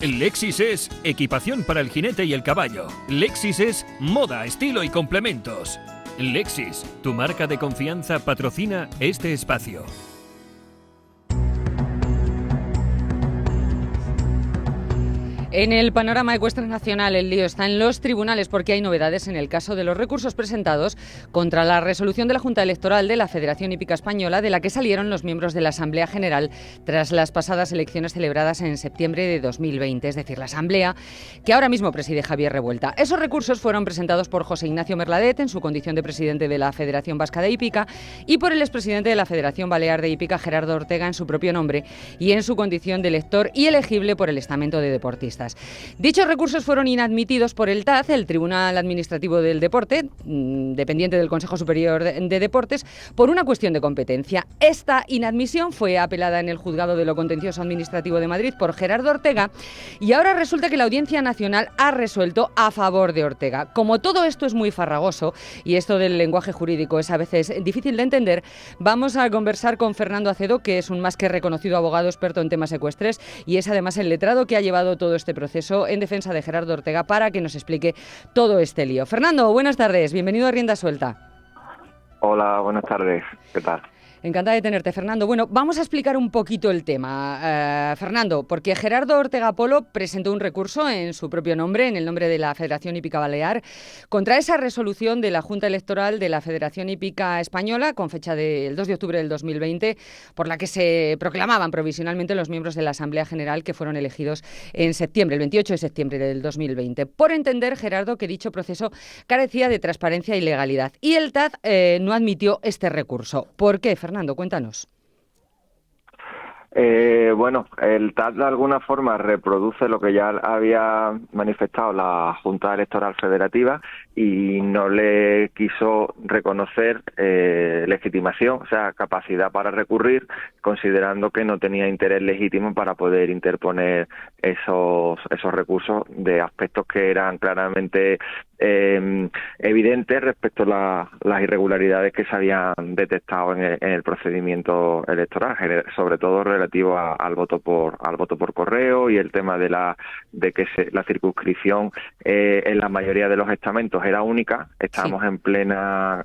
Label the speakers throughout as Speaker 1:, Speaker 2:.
Speaker 1: Lexis es equipación para el jinete y el caballo. Lexis es moda, estilo y complementos. Lexis, tu marca de confianza, patrocina este espacio.
Speaker 2: En el panorama ecuestre nacional, el lío está en los tribunales porque hay novedades en el caso de los recursos presentados contra la resolución de la Junta Electoral de la Federación Hípica Española, de la que salieron los miembros de la Asamblea General tras las pasadas elecciones celebradas en septiembre de 2020, es decir, la Asamblea que ahora mismo preside Javier Revuelta. Esos recursos fueron presentados por José Ignacio Merladet en su condición de presidente de la Federación Vasca de Hípica y por el expresidente de la Federación Balear de Hípica, Gerardo Ortega, en su propio nombre y en su condición de elector y elegible por el estamento de deportistas. Dichos recursos fueron inadmitidos por el TAD, el Tribunal Administrativo del Deporte, dependiente del Consejo Superior de Deportes, por una cuestión de competencia. Esta inadmisión fue apelada en el Juzgado de lo Contencioso Administrativo de Madrid por Gerardo Ortega y ahora resulta que la Audiencia Nacional ha resuelto a favor de Ortega. Como todo esto es muy farragoso y esto del lenguaje jurídico es a veces difícil de entender, vamos a conversar con Fernando Acedo, que es un más que reconocido abogado experto en temas ecuestres y es además el letrado que ha llevado todo este proceso en defensa de Gerardo Ortega para que nos explique todo este lío. Fernando, buenas tardes, bienvenido a Rienda Suelta.
Speaker 3: Hola, buenas tardes, ¿qué tal?
Speaker 2: Encantada de tenerte, Fernando. Bueno, vamos a explicar un poquito el tema, Fernando, porque Gerardo Ortega Polo presentó un recurso en su propio nombre, en el nombre de la Federación Hípica Balear, contra esa resolución de la Junta Electoral de la Federación Hípica Española, con fecha del 2 de octubre del 2020, por la que se proclamaban provisionalmente los miembros de la Asamblea General que fueron elegidos en septiembre, el 28 de septiembre del 2020. Por entender, Gerardo, que dicho proceso carecía de transparencia y legalidad. Y el TAD no admitió este recurso. ¿Por qué, Fernando? Cuéntanos.
Speaker 3: Bueno, el TAD de alguna forma reproduce lo que ya había manifestado la Junta Electoral Federativa y no le quiso reconocer legitimación, o sea, capacidad para recurrir, considerando que no tenía interés legítimo para poder interponer esos recursos de aspectos que eran claramente evidentes respecto a las irregularidades que se habían detectado en el procedimiento electoral, sobre todo relativo al voto por correo y el tema de que la circunscripción en la mayoría de los estamentos era única. Estamos en plena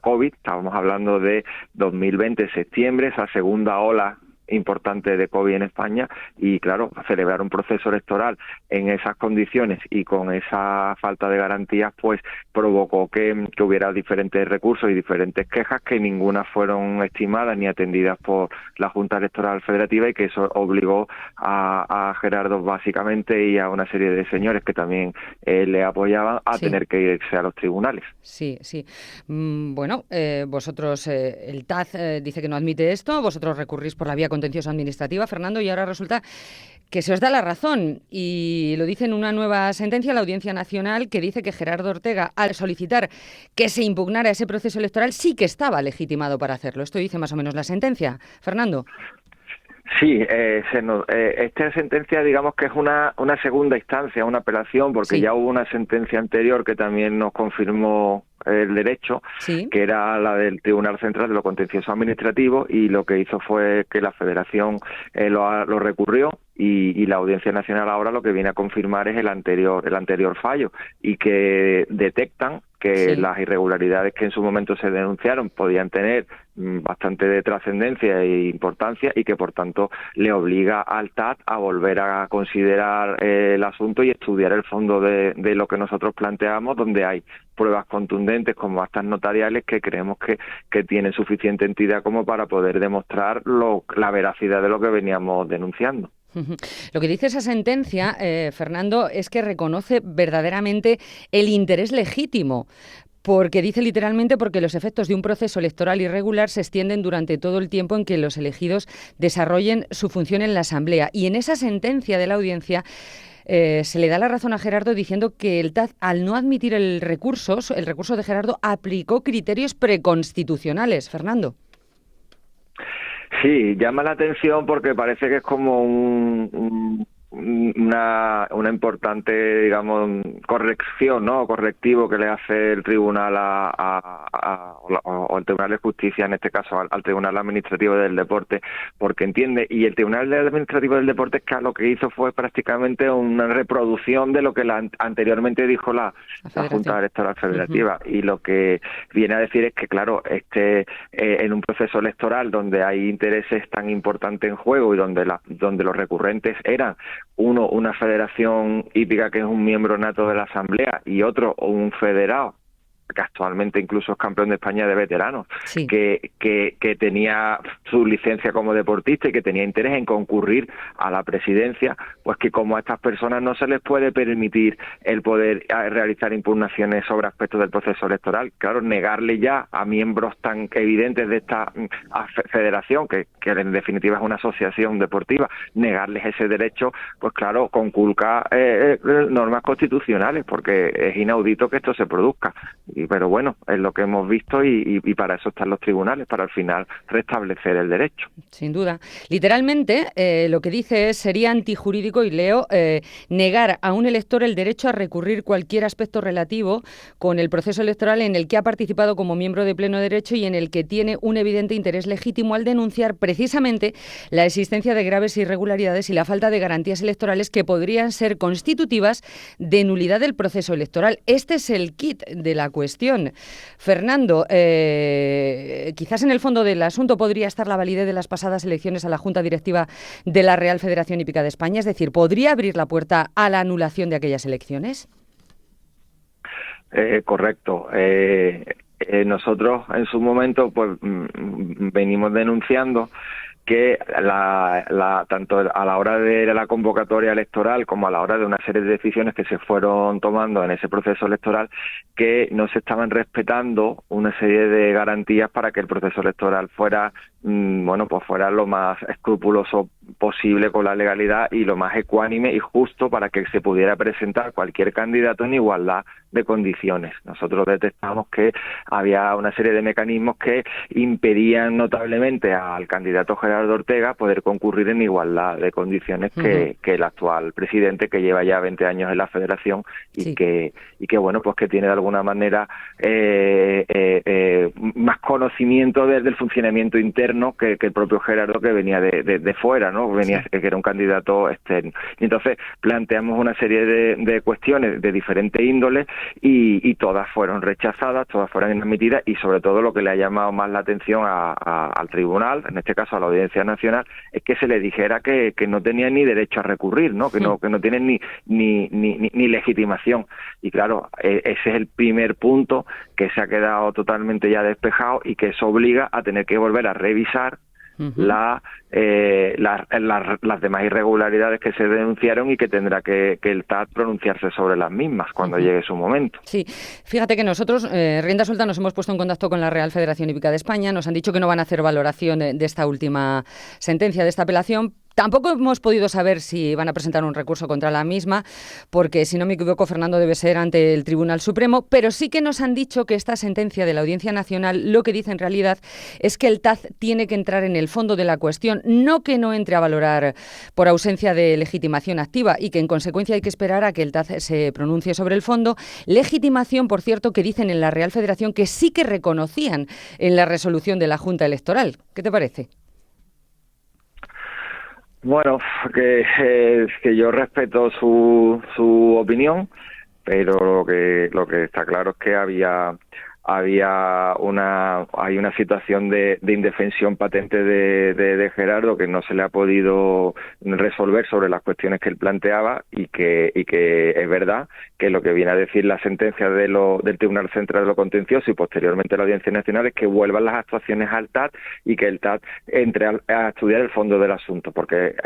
Speaker 3: COVID, estábamos hablando de 2020, septiembre, esa segunda ola importante de COVID en España y claro, celebrar un proceso electoral en esas condiciones y con esa falta de garantías pues provocó que hubiera diferentes recursos y diferentes quejas que ninguna fueron estimadas ni atendidas por la Junta Electoral Federativa y que eso obligó a Gerardo básicamente y a una serie de señores que también le apoyaban a tener que irse a los tribunales.
Speaker 2: Sí. Bueno, vosotros, el TAD dice que no admite esto, vosotros recurrís por la vía contenciosa administrativa, Fernando, y ahora resulta que se os da la razón y lo dice en una nueva sentencia la Audiencia Nacional que dice que Gerardo Ortega, al solicitar que se impugnara ese proceso electoral, sí que estaba legitimado para hacerlo. Esto dice más o menos la sentencia, Fernando.
Speaker 3: Sí, esta sentencia digamos que es una segunda instancia, una apelación, porque ya hubo una sentencia anterior que también nos confirmó el derecho, que era la del Tribunal Central de lo Contencioso Administrativo, y lo que hizo fue que la Federación lo recurrió y la Audiencia Nacional ahora lo que viene a confirmar es el anterior fallo y que detectan que las irregularidades que en su momento se denunciaron podían tener bastante de trascendencia e importancia y que por tanto le obliga al TAD a volver a considerar el asunto y estudiar el fondo de lo que nosotros planteamos, donde hay pruebas contundentes como actas notariales que creemos que tienen suficiente entidad como para poder demostrar la veracidad de lo que veníamos denunciando.
Speaker 2: Lo que dice esa sentencia, Fernando, es que reconoce verdaderamente el interés legítimo, porque dice literalmente porque los efectos de un proceso electoral irregular se extienden durante todo el tiempo en que los elegidos desarrollen su función en la Asamblea. Y en esa sentencia de la audiencia se le da la razón a Gerardo diciendo que el TAD, al no admitir el recurso de Gerardo, aplicó criterios preconstitucionales. Fernando.
Speaker 3: Sí, llama la atención porque parece que es como una una importante, digamos, corrección, ¿no? Correctivo que le hace el tribunal o el Tribunal de Justicia, en este caso al Tribunal Administrativo del Deporte, porque entiende, y el Tribunal Administrativo del Deporte es que lo que hizo fue prácticamente una reproducción de lo que anteriormente dijo la Junta Electoral Federativa, y lo que viene a decir es que, claro, en un proceso electoral donde hay intereses tan importantes en juego y donde los recurrentes eran una federación hípica que es un miembro nato de la Asamblea y otro un federado que actualmente incluso es campeón de España de veteranos,
Speaker 2: sí,
Speaker 3: que tenía su licencia como deportista y que tenía interés en concurrir a la presidencia, pues que como a estas personas no se les puede permitir el poder realizar impugnaciones sobre aspectos del proceso electoral. Claro, negarle ya a miembros tan evidentes de esta federación, que en definitiva es una asociación deportiva, negarles ese derecho, pues claro, conculca normas constitucionales, porque es inaudito que esto se produzca. Pero bueno, es lo que hemos visto y para eso están los tribunales, para al final restablecer el derecho.
Speaker 2: Sin duda. Literalmente, lo que dice es, sería antijurídico, y leo, negar a un elector el derecho a recurrir cualquier aspecto relativo con el proceso electoral en el que ha participado como miembro de pleno derecho y en el que tiene un evidente interés legítimo al denunciar precisamente la existencia de graves irregularidades y la falta de garantías electorales que podrían ser constitutivas de nulidad del proceso electoral. Este es el quid de la cuestión. Fernando, quizás en el fondo del asunto podría estar la validez de las pasadas elecciones a la Junta Directiva de la Real Federación Hípica de España, es decir, ¿podría abrir la puerta a la anulación de aquellas elecciones?
Speaker 3: Correcto. Nosotros en su momento pues venimos denunciando que tanto a la hora de la convocatoria electoral como a la hora de una serie de decisiones que se fueron tomando en ese proceso electoral, que no se estaban respetando una serie de garantías para que el proceso electoral fuera fuera lo más escrupuloso posible con la legalidad y lo más ecuánime y justo para que se pudiera presentar cualquier candidato en igualdad de condiciones. Nosotros detectamos que había una serie de mecanismos que impedían notablemente al candidato Gerardo Ortega poder concurrir en igualdad de condiciones que el actual presidente, que lleva ya 20 años en la federación y
Speaker 2: sí,
Speaker 3: que bueno, pues que tiene de alguna manera más conocimiento del funcionamiento interno que el propio Gerardo, que venía de fuera, ¿no? Venía, sí, que era un candidato externo. Y entonces planteamos una serie de cuestiones de diferente índole y todas fueron rechazadas, todas fueron inadmitidas, y sobre todo lo que le ha llamado más la atención al tribunal, en este caso a la Audiencia Nacional, es que se le dijera que no tenía ni derecho a recurrir, ¿no? Que no tienen ni legitimación. Y claro, ese es el primer punto que se ha quedado totalmente ya despejado y que eso obliga a tener que volver a revisar las demás irregularidades que se denunciaron y que tendrá que el TAT pronunciarse sobre las mismas cuando llegue su momento.
Speaker 2: Sí, fíjate que nosotros, Rienda Suelta, nos hemos puesto en contacto con la Real Federación Hípica de España, nos han dicho que no van a hacer valoración de esta última sentencia, de esta apelación. Tampoco hemos podido saber si van a presentar un recurso contra la misma, porque, si no me equivoco, Fernando, debe ser ante el Tribunal Supremo, pero sí que nos han dicho que esta sentencia de la Audiencia Nacional lo que dice en realidad es que el TAD tiene que entrar en el fondo de la cuestión, no que no entre a valorar por ausencia de legitimación activa, y que en consecuencia hay que esperar a que el TAD se pronuncie sobre el fondo. Legitimación, por cierto, que dicen en la Real Federación que sí que reconocían en la resolución de la Junta Electoral. ¿Qué te parece?
Speaker 3: Bueno, que yo respeto su opinión, pero lo que está claro es que hay una situación de indefensión patente de Gerardo, que no se le ha podido resolver sobre las cuestiones que él planteaba, y que es verdad que lo que viene a decir la sentencia del Tribunal Central de lo Contencioso y posteriormente la Audiencia Nacional es que vuelvan las actuaciones al TAD y que el TAD entre a estudiar el fondo del asunto, porque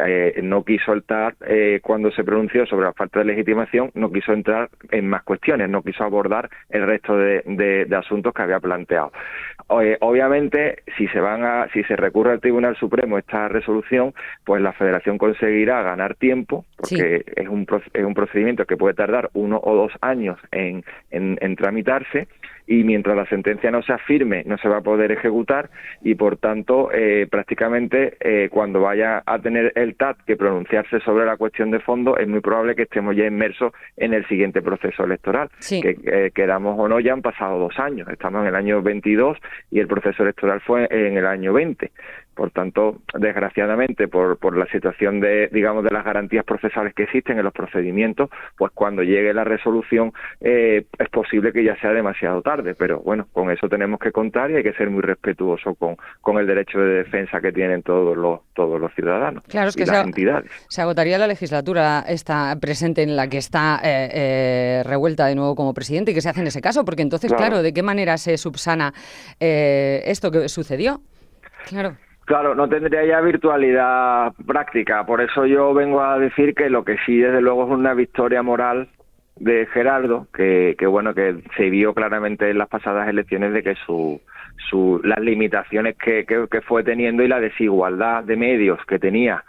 Speaker 3: no quiso el TAD, cuando se pronunció sobre la falta de legitimación, no quiso entrar en más cuestiones, no quiso abordar el resto de asuntos que había planteado. Obviamente, si se recurre al Tribunal Supremo esta resolución, pues la Federación conseguirá ganar tiempo, porque sí, es un procedimiento que puede tardar 1 o 2 años en tramitarse, y mientras la sentencia no sea firme no se va a poder ejecutar y por tanto prácticamente cuando vaya a tener el TAT que pronunciarse sobre la cuestión de fondo es muy probable que estemos ya inmersos en el siguiente proceso electoral,
Speaker 2: Sí.
Speaker 3: que queramos o no ya han pasado 2 años, estamos en el año 22 y el proceso electoral fue en el año 20. Por tanto, desgraciadamente, por la situación de las garantías procesales que existen en los procedimientos, pues cuando llegue la resolución es posible que ya sea demasiado tarde, pero bueno, con eso tenemos que contar y hay que ser muy respetuoso con el derecho de defensa que tienen todos los ciudadanos
Speaker 2: Claro, es
Speaker 3: y
Speaker 2: que
Speaker 3: las entidades.
Speaker 2: se agotaría la legislatura esta presente en la que está revuelta de nuevo como presidente y que se hace en ese caso, porque entonces, claro, ¿de qué manera se subsana esto que sucedió? Claro.
Speaker 3: Claro, no tendría ya virtualidad práctica, por eso yo vengo a decir que lo que sí desde luego es una victoria moral de Gerardo, que se vio claramente en las pasadas elecciones de que las limitaciones que fue teniendo y la desigualdad de medios que tenía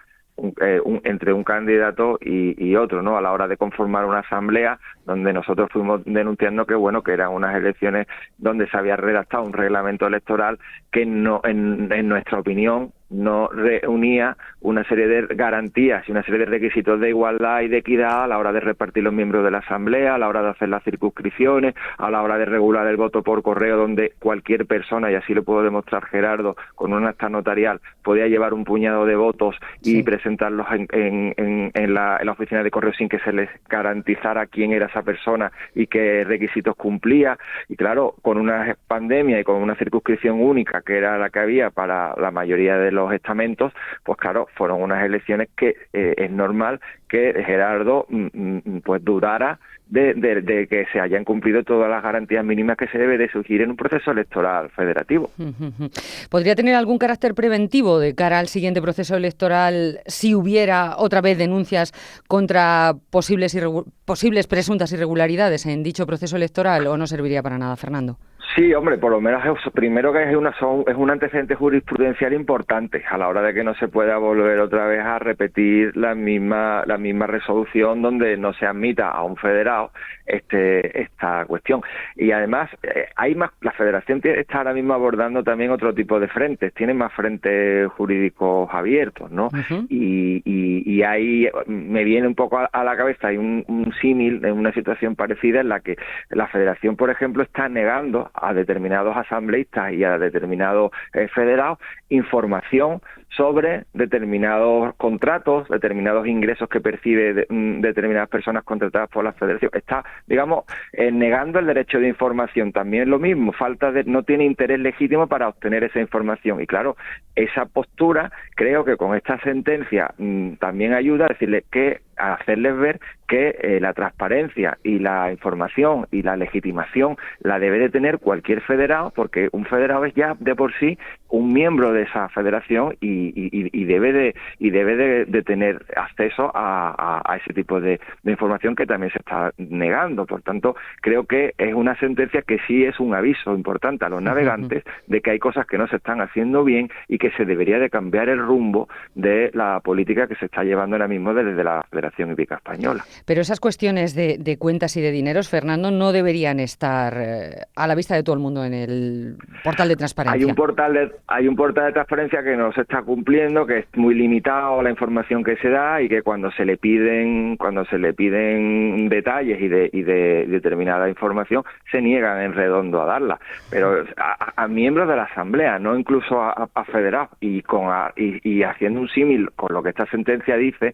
Speaker 3: entre un candidato y otro, ¿no? A la hora de conformar una asamblea donde nosotros fuimos denunciando que eran unas elecciones donde se había redactado un reglamento electoral que no, en nuestra opinión, no reunía una serie de garantías y una serie de requisitos de igualdad y de equidad a la hora de repartir los miembros de la Asamblea, a la hora de hacer las circunscripciones, a la hora de regular el voto por correo, donde cualquier persona, y así lo puedo demostrar Gerardo, con un acta notarial, podía llevar un puñado de votos y presentarlos en la oficina de correo sin que se les garantizara quién era esa persona y qué requisitos cumplía. Y claro, con una pandemia y con una circunscripción única, que era la que había para la mayoría de los estamentos, pues claro, fueron unas elecciones que es normal que Gerardo pues dudara de que se hayan cumplido todas las garantías mínimas que se debe de exigir en un proceso electoral federativo.
Speaker 2: ¿Podría tener algún carácter preventivo de cara al siguiente proceso electoral si hubiera otra vez denuncias contra posibles presuntas irregularidades en dicho proceso electoral, o no serviría para nada, Fernando?
Speaker 3: Sí, hombre, por lo menos primero que es un antecedente jurisprudencial importante a la hora de que no se pueda volver otra vez a repetir la misma resolución donde no se admita a un federado esta cuestión. Y además la Federación está ahora mismo abordando también otro tipo de frentes, tiene más frentes jurídicos abiertos, ¿no?
Speaker 2: Uh-huh.
Speaker 3: Y ahí me viene un poco a la cabeza, hay un símil en una situación parecida en la que la Federación, por ejemplo, está negando a determinados asambleístas y a determinados federados información sobre determinados contratos, determinados ingresos que percibe determinadas personas contratadas por la Federación. Está, negando el derecho de información. También lo mismo, no tiene interés legítimo para obtener esa información. Y claro, esa postura creo que con esta sentencia también ayuda a hacerles ver que la transparencia y la información y la legitimación la debe de tener cualquier federado, porque un federado es ya de por sí un miembro de esa federación y debe de tener acceso a ese tipo de información que también se está negando. Por tanto, creo que es una sentencia que sí es un aviso importante a los navegantes de que hay cosas que no se están haciendo bien y que se debería de cambiar el rumbo de la política que se está llevando ahora mismo desde la Federación Hípica Española.
Speaker 2: Pero esas cuestiones de cuentas y de dineros, Fernando, no deberían estar a la vista de todo el mundo en el portal de transparencia.
Speaker 3: Hay un portal de transparencia que no se está cumpliendo, que es muy limitado la información que se da y que cuando se le piden detalles y de determinada información se niegan en redondo a darla. Pero a miembros de la Asamblea, no incluso a federados, y haciendo un símil con lo que esta sentencia dice,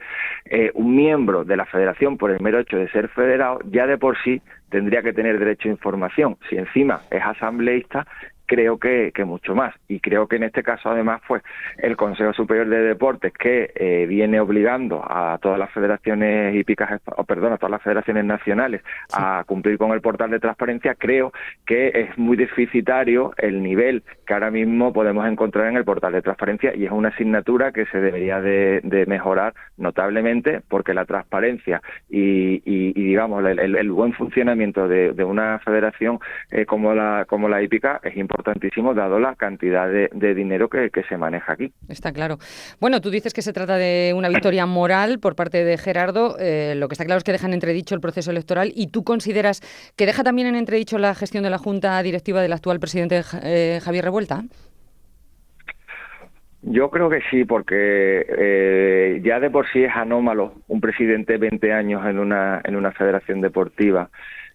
Speaker 3: un miembro de la Federación, por el mero hecho de ser federado, ya de por sí tendría que tener derecho a información. Si encima es asambleísta, creo que mucho más. Y creo que en este caso, además, pues el Consejo Superior de Deportes, que viene obligando a todas las federaciones hípicas, a todas las federaciones nacionales a cumplir con el portal de transparencia, creo que es muy deficitario el nivel que ahora mismo podemos encontrar en el portal de transparencia, y es una asignatura que se debería de mejorar notablemente, porque la transparencia y digamos el buen funcionamiento de una federación como la hípica es importante importantísimo dado la cantidad de dinero que se maneja aquí.
Speaker 2: Está claro. Bueno, tú dices que se trata de una victoria moral por parte de Gerardo. Lo que está claro es que deja en entredicho el proceso electoral, y tú consideras que deja también en entredicho la gestión de la Junta Directiva del actual presidente Javier Revuelta.
Speaker 3: Yo creo que sí, porque ya de por sí es anómalo un presidente 20 años en una federación deportiva,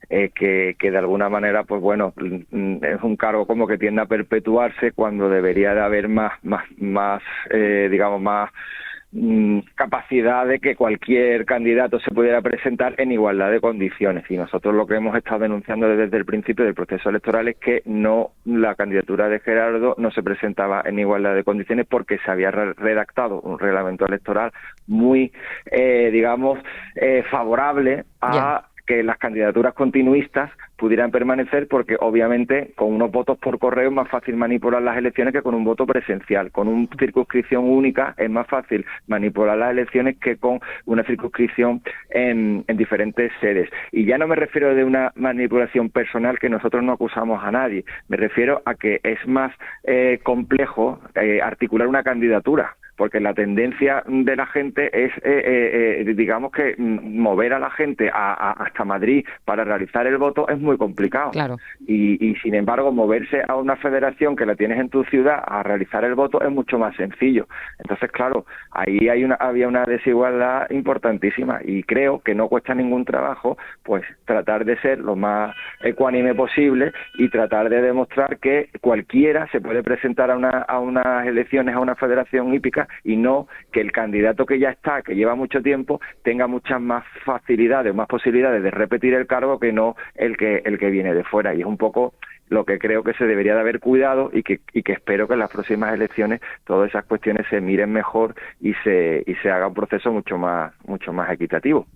Speaker 3: que de alguna manera, pues bueno, es un cargo como que tiende a perpetuarse cuando debería de haber más capacidad de que cualquier candidato se pudiera presentar en igualdad de condiciones. Y nosotros lo que hemos estado denunciando desde el principio del proceso electoral es que la candidatura de Gerardo no se presentaba en igualdad de condiciones, porque se había redactado un reglamento electoral muy, favorable a que las candidaturas continuistas pudieran permanecer, porque obviamente con unos votos por correo es más fácil manipular las elecciones que con un voto presencial. Con una circunscripción única es más fácil manipular las elecciones que con una circunscripción en diferentes sedes. Y ya no me refiero de una manipulación personal, que nosotros no acusamos a nadie, me refiero a que es más complejo articular una candidatura, porque la tendencia de la gente es, mover a la gente hasta Madrid para realizar el voto es muy complicado.
Speaker 2: Claro.
Speaker 3: Y sin embargo, moverse a una federación que la tienes en tu ciudad a realizar el voto es mucho más sencillo. Entonces, claro, ahí había una desigualdad importantísima, y creo que no cuesta ningún trabajo pues tratar de ser lo más ecuánime posible y tratar de demostrar que cualquiera se puede presentar a unas elecciones, a una federación hípica, y no que el candidato que ya está, que lleva mucho tiempo, tenga muchas más facilidades, más posibilidades de repetir el cargo que no el que viene de fuera. Y es un poco lo que creo que se debería de haber cuidado, y que espero que en las próximas elecciones todas esas cuestiones se miren mejor y se haga un proceso mucho más equitativo.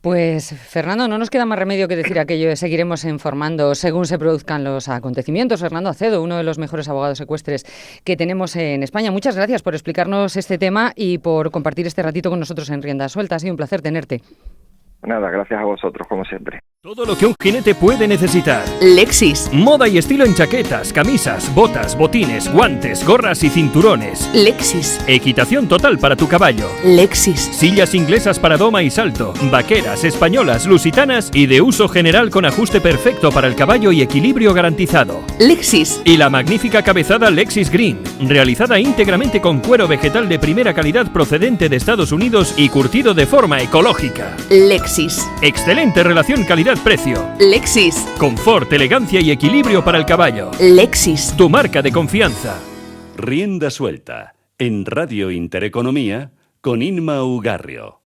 Speaker 2: Pues, Fernando, no nos queda más remedio que decir aquello de seguiremos informando según se produzcan los acontecimientos. Fernando Acedo, uno de los mejores abogados ecuestres que tenemos en España. Muchas gracias por explicarnos este tema y por compartir este ratito con nosotros en Rienda Suelta. Ha sido un placer tenerte.
Speaker 3: Nada, gracias a vosotros, como siempre.
Speaker 1: Todo lo que un jinete puede necesitar.
Speaker 4: Lexis.
Speaker 1: Moda y estilo en chaquetas, camisas, botas, botines, guantes, gorras y cinturones.
Speaker 4: Lexis.
Speaker 1: Equitación total para tu caballo.
Speaker 4: Lexis.
Speaker 1: Sillas inglesas para doma y salto, vaqueras, españolas, lusitanas y de uso general con ajuste perfecto para el caballo y equilibrio garantizado.
Speaker 4: Lexis.
Speaker 1: Y la magnífica cabezada Lexis Green, realizada íntegramente con cuero vegetal de primera calidad procedente de Estados Unidos y curtido de forma ecológica.
Speaker 4: Lexis.
Speaker 1: Excelente relación calidad-precio.
Speaker 4: Lexis.
Speaker 1: Confort, elegancia y equilibrio para el caballo.
Speaker 4: Lexis.
Speaker 1: Tu marca de confianza.
Speaker 5: Rienda Suelta, en Radio Intereconomía, con Inma Ugarrio.